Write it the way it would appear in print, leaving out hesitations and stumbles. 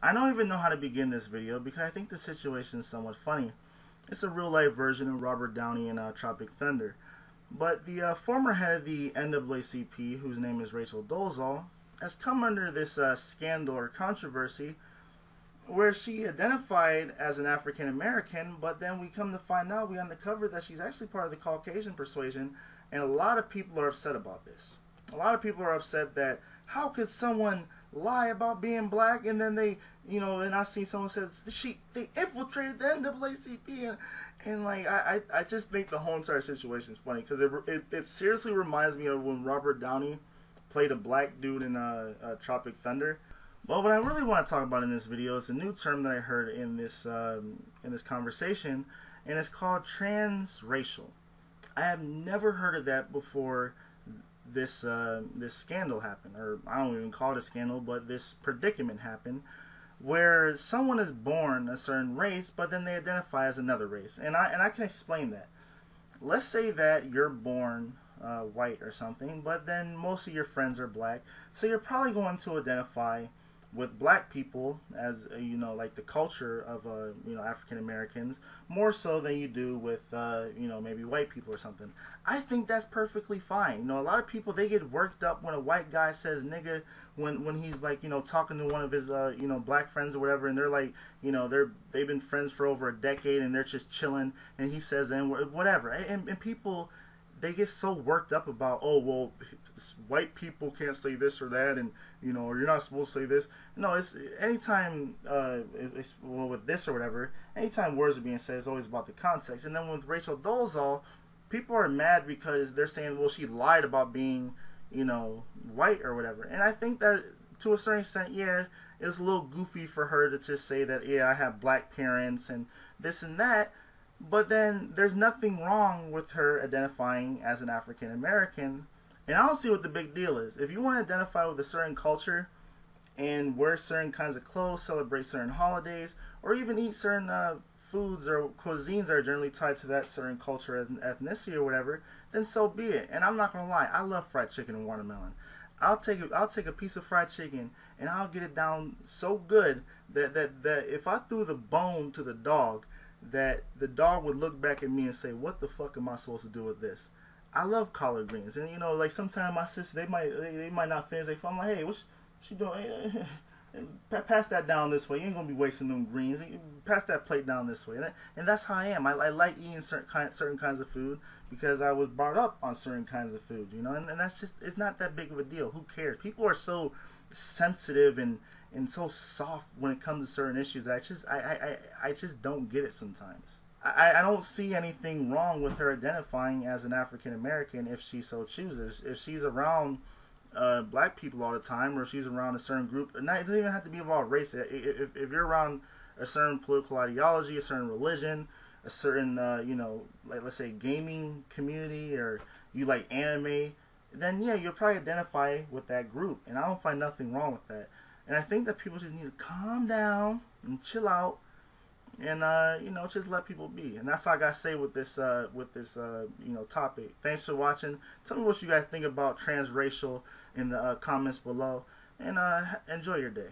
I don't even know how to begin this video because I think the situation is somewhat funny. It's a real life version of Robert Downey in Tropic Thunder. But the former head of the NAACP, whose name is Rachel Dolezal, has come under this scandal or controversy where she identified as an African American, but then we come to find out, we uncover that she's actually part of the Caucasian persuasion, and a lot of people are upset about this. A lot of people are upset that how could someone lie about being black and then they, and I see someone said they infiltrated the NAACP and like I just think the whole entire situation is funny because it seriously reminds me of when Robert Downey played a black dude in Tropic Thunder. Well, what I really want to talk about in this video is a new term that I heard in this conversation, and it's called transracial. I have never heard of that before this scandal happened, or I don't even call it a scandal, but this predicament happened, where someone is born a certain race, but then they identify as another race, and I can explain that. Let's say that you're born white or something, but then most of your friends are black, so you're probably going to identify with black people as like the culture of African Americans more so than you do with maybe white people or something. I think that's perfectly fine. A lot of people, they get worked up when a white guy says nigga when he's like talking to one of his black friends or whatever, and they're like they've been friends for over a decade and they're just chilling and he says then whatever, and people, they get so worked up about, oh well, white people can't say this or that, and or you're not supposed to say this. No, it's anytime with this or whatever, anytime words are being said, it's always about the context. And then with Rachel Dolezal, people are mad because they're saying, well, she lied about being white or whatever. And I think that to a certain extent, yeah, it's a little goofy for her to just say that, yeah, I have black parents and this and that. But then there's nothing wrong with her identifying as an African American. And I don't see what the big deal is. If you want to identify with a certain culture and wear certain kinds of clothes, celebrate certain holidays, or even eat certain foods or cuisines that are generally tied to that certain culture and ethnicity or whatever, then so be it. And I'm not going to lie, I love fried chicken and watermelon. I'll take a piece of fried chicken and I'll get it down so good that if I threw the bone to the dog, that the dog would look back at me and say, what the fuck am I supposed to do with this? I love collard greens, and like sometimes my sisters, they might not finish. I'm like, hey, what you doing? Pass that down this way. You ain't gonna be wasting them greens. Pass that plate down this way, and that's how I am. I like eating certain kinds of food because I was brought up on certain kinds of food, and that's just, it's not that big of a deal. Who cares? People are so sensitive and so soft when it comes to certain issues. I just don't get it sometimes. I don't see anything wrong with her identifying as an African American if she so chooses. If she's around black people all the time, or if she's around a certain group, it doesn't even have to be about race. If you're around a certain political ideology, a certain religion, a certain like let's say gaming community, or you like anime, then yeah, you'll probably identify with that group, and I don't find nothing wrong with that. And I think that people just need to calm down and chill out, and just let people be. And that's all I gotta say with this topic. Thanks for watching. Tell me what you guys think about transracial in the comments below, and enjoy your day.